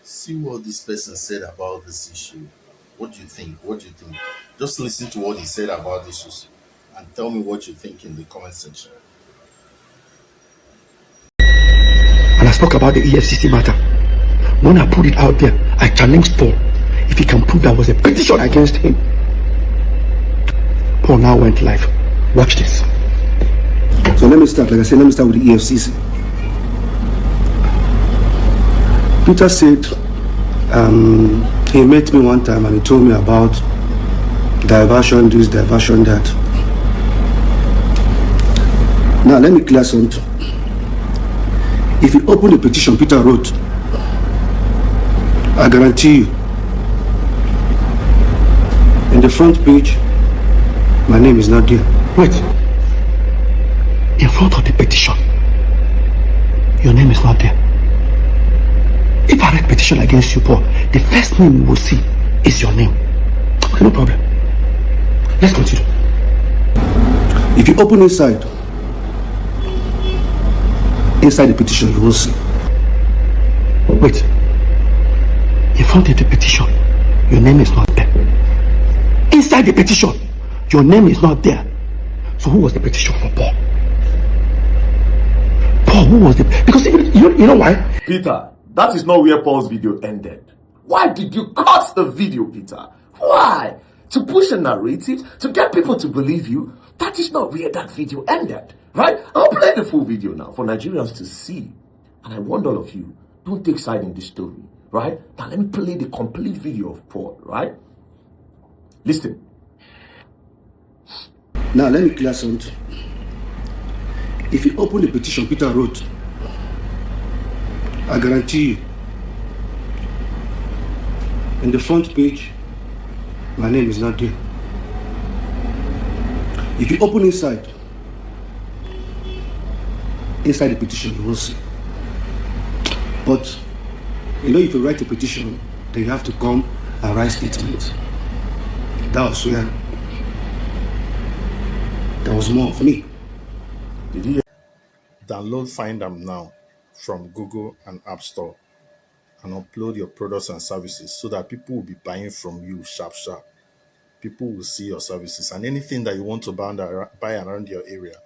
See what this person said about this issue. What do you think? What do you think? Just listen to what he said about this issue and tell me what you think in the comment section. And I spoke about the EFCC matter. When I put it out there, I challenged Paul if he can prove there was a petition against him. Paul now went live. Watch this. So let me start. Like I said, let me start with the EFCC. Peter said he met me one time and he told me about diversion this, diversion that. Now let me clear something. If you open the petition Peter wrote, I guarantee you, in the front page, my name is not there. Wait. In front of the petition, your name is not there. If I write petition against you, Paul, the first name you will see is your name. Okay, no problem. Let's continue. If you open inside the petition, you will see. Wait. In front of the petition, your name is not there. Inside the petition, your name is not there. So who was the petition for Paul? Paul, who was the... Because you know why? Peter, that is not where Paul's video ended. Why did you cut the video, Peter? Why? To push a narrative, to get people to believe you? That is not where that video ended, right? I'll play the full video now for Nigerians to see. And I want all of you, don't take side in this story, right? Now let me play the complete video of Paul, right? Listen. Now let me clear something. If you open the petition Peter wrote, I guarantee you, in the front page, my name is not there. If you open inside the petition, you will see. But, you know, if you write a petition, then you have to come and write statements. That was where there was more for me. Did you download Find Am now from Google and App Store and upload your products and services so that people will be buying from you sharp. People will see your services and anything that you want to buy around your area,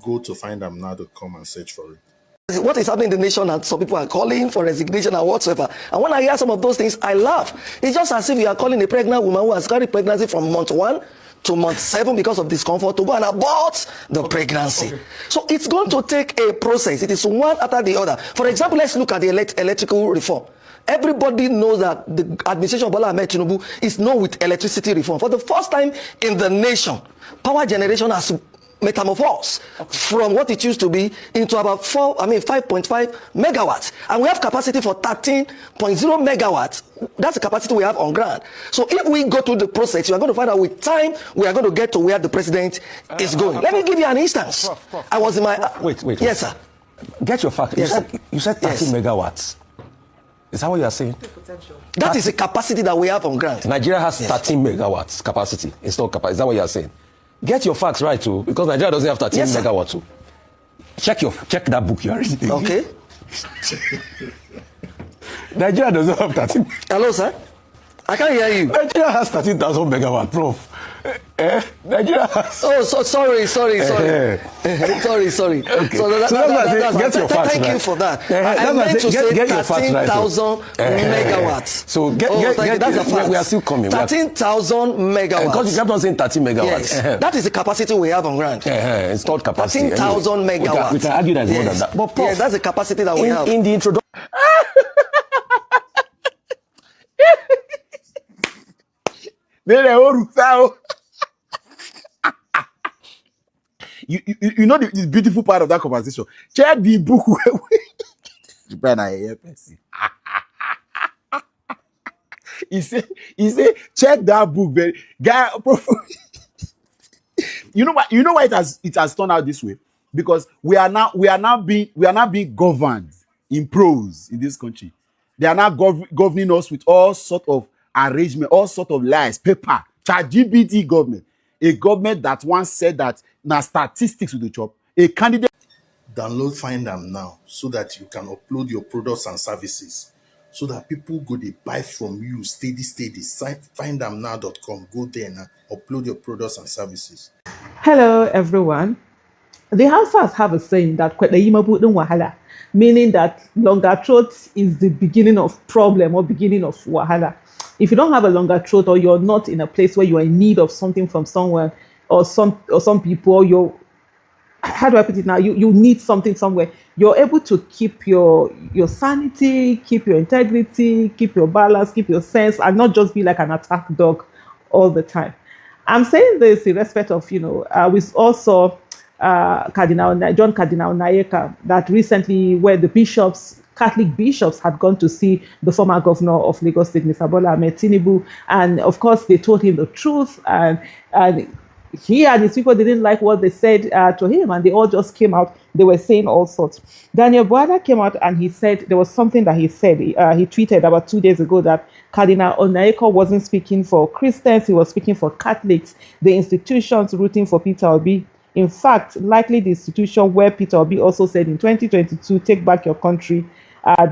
go to findamnow.com and search for it. What is happening in the nation, and some people are calling for resignation and whatsoever. And when I hear some of those things, I laugh. It's just as if you are calling a pregnant woman who has carried pregnancy from month 1 to month 7 because of discomfort to go and abort the pregnancy. Okay. So it's going to take a process. It is one after the other. For example, let's look at the electrical reform. Everybody knows that the administration of Bola Ahmed Tinubu is known with electricity reform. For the first time in the nation, power generation has metamorphosed from what it used to be into about 5.5 megawatts, and we have capacity for 13.0 megawatts. That's the capacity we have on ground. So if we go through the process, you are going to find out with time we are going to get to where the president is going. Let me give you an instance. I was in my wait. Yes, sir. Get your fact. Yes, you said 13 megawatts. Is that what you are saying? That is the capacity that we have on ground. Nigeria has 13 megawatts capacity. Installed capacity. Is that what you are saying? Get your facts right too, because Nigeria doesn't have 13 megawatts too. Check that book you are reading. Okay. Nigeria doesn't have 13. Hello, sir. I can't hear you. Nigeria has 13,000 megawatts, Prof. Nigeria has... Oh, sorry. Sorry. Okay. So that's get your facts right. Thank you for that. I meant to say 13,000 megawatts. So get that's a fact. We are still coming. 13,000 megawatts. Because you kept on saying 13 megawatts. Yes. That is the capacity we have on ground. Installed capacity. 13,000 megawatts. We can argue that it's more than that. But Prof, that's the capacity that we have. In the introduction... You know the beautiful part of that conversation. Check the book. He said, check that book, guy. You know why it has turned out this way? Because we are now being governed in prose in this country. They are now governing us with all sort of arrangement, all sort of lies, paper, ChatGPT government. A government that once said that now statistics with the job. A candidate. Download Find Am now so that you can upload your products and services so that people go they buy from you steady. Findamnow.com. Go there now, upload your products and services. Hello, everyone. The Hausas have a saying that wahala, meaning that longer throat is the beginning of problem or beginning of wahala. If you don't have a longer throat, or you're not in a place where you are in need of something from someone or some people, or you're, how do I put it now? You need something somewhere. You're able to keep your sanity, keep your integrity, keep your balance, keep your sense, and not just be like an attack dog all the time. I'm saying this in respect of, we also John Cardinal Nayeka, that recently, where the bishops, Catholic bishops, had gone to see the former governor of Lagos State, Mr. Bola Ahmed Tinubu, and of course they told him the truth, and he and his people didn't like what they said to him, and they all just came out. They were saying all sorts. Daniel Boada came out and he said there was something that he said. He tweeted about 2 days ago that Cardinal Onayeko wasn't speaking for Christians, he was speaking for Catholics, the institutions rooting for Peter Obi. In fact, likely the institution where Peter Obi also said in 2022, take back your country.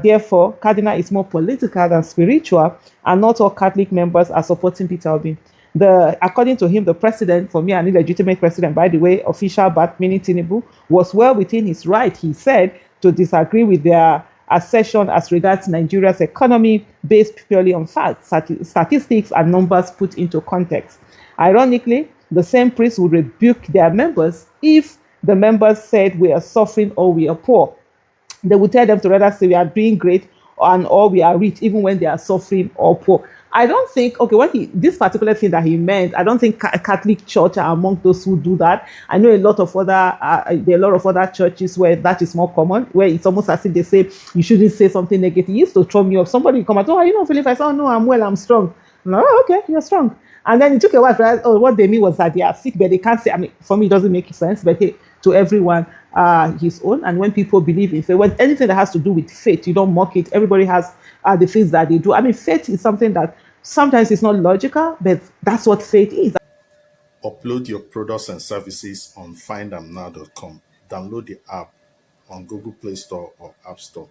Therefore, Cardinal is more political than spiritual, and not all Catholic members are supporting Peter Obi. According to him, the president, for me, an illegitimate president, by the way, official but meaning Tinubu, was well within his right, he said, to disagree with their assertion as regards Nigeria's economy based purely on facts, statistics, and numbers put into context. Ironically, the same priests would rebuke their members if the members said we are suffering or we are poor. They would tell them to rather say we are doing great or we are rich, even when they are suffering or poor. I don't think, this particular thing that he meant, I don't think Catholic Church are among those who do that. I know there are a lot of other churches where that is more common, where it's almost as if they say you shouldn't say something negative. It used to throw me off. Somebody would come out, are you not feeling? I said, oh no, I'm well, I'm strong. No, okay, you're strong. And then it took a while for us, what they mean was that they are sick, but they can't say, for me, it doesn't make sense, but hey, to everyone, his own. And when people believe in faith, when anything that has to do with faith, you don't mock it. Everybody has the things that they do. Faith is something that sometimes it's not logical, but that's what faith is. Upload your products and services on findamnow.com. Download the app on Google Play Store or App Store,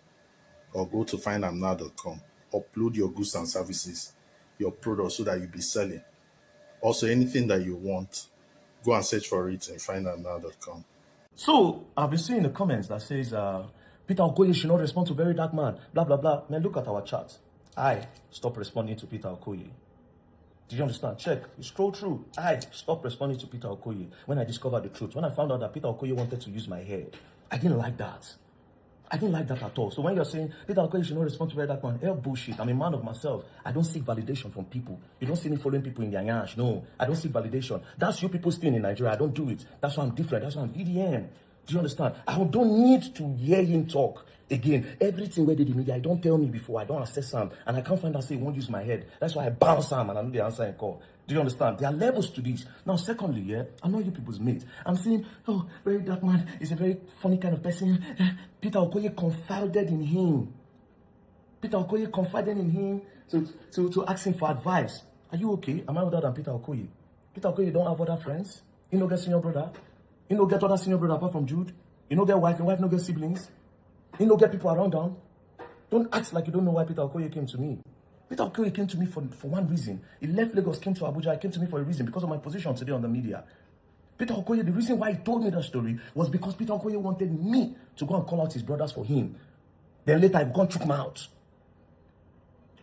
or go to findamnow.com. Upload your goods and services, your products, so that you'll be selling. Also, anything that you want, go and search for it in findamnow.com. So, I've been seeing the comments that says, Peter Okoye should not respond to very dark man, blah, blah, blah. Man, look at our chat. I stop responding to Peter Okoye. Did you understand? Check. You scroll through. I stopped responding to Peter Okoye when I discovered the truth. When I found out that Peter Okoye wanted to use my head, I didn't like that. I didn't like that at all. So when you're saying Peter Okoye should not respond to very dark man, hell bullshit. I'm a man of myself. I don't seek validation from people. You don't see me following people in their yash. No, I don't seek validation. That's you people staying in Nigeria. I don't do it. That's why I'm different. That's why I'm VDM. Do you understand? I don't need to hear him talk again. Everything where they did media, I don't tell me before. I don't assess him. And I can't find out say he won't use my head. That's why I bounce him and I know the answer and call. Do you understand? There are levels to this. Now, secondly, I'm not you people's mate. I'm saying, very dark man is a very funny kind of person. Peter Okoye confided in him. Peter Okoye confided in him to ask him for advice. Are you okay? Am I older than Peter Okoye? Peter Okoye don't have other friends? You know, get senior brother? You know, get other senior brother apart from Jude? You know, get wife, and wife no get siblings? You know, get people around down? Don't act like you don't know why Peter Okoye came to me. Peter Okoye came to me for one reason. He left Lagos, came to Abuja. He came to me for a reason, because of my position today on the media. Peter Okoye, the reason why he told me that story was because Peter Okoye wanted me to go and call out his brothers for him. Then later, I go and choke him out.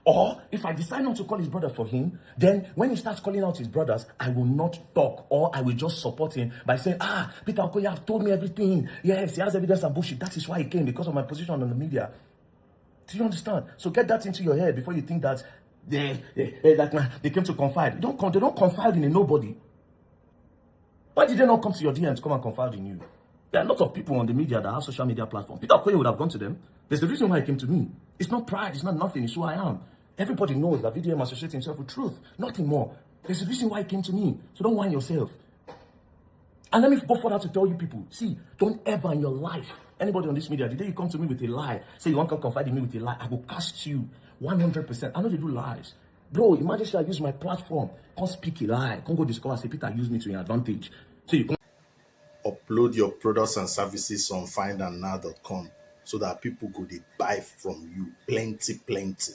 Or, if I decide not to call his brother for him, then when he starts calling out his brothers, I will not talk, or I will just support him by saying, Peter Okoye have told me everything. Yes, he has evidence and bullshit. That is why he came, because of my position on the media. Do you understand? So get that into your head before you think that they came to confide. They don't confide in a nobody. Why did they not come to your DM to come and confide in you? There are a lot of people on the media that have social media platforms. Peter Okoye would have gone to them. There's the reason why he came to me. It's not pride. It's not nothing. It's who I am. Everybody knows that VDM associates himself with truth. Nothing more. There's a reason why he came to me. So don't whine yourself. And let me go further to tell you people. See, don't ever in your life, anybody on this media, the day you come to me with a lie, say you want to confide in me with a lie, I will cast you 100%. I know they do lies. Bro, imagine if I use my platform, can't speak a lie, can't go discover, say Peter use me to your advantage. So you can Upload your products and services on findandnow.com so that people go they buy from you plenty, plenty.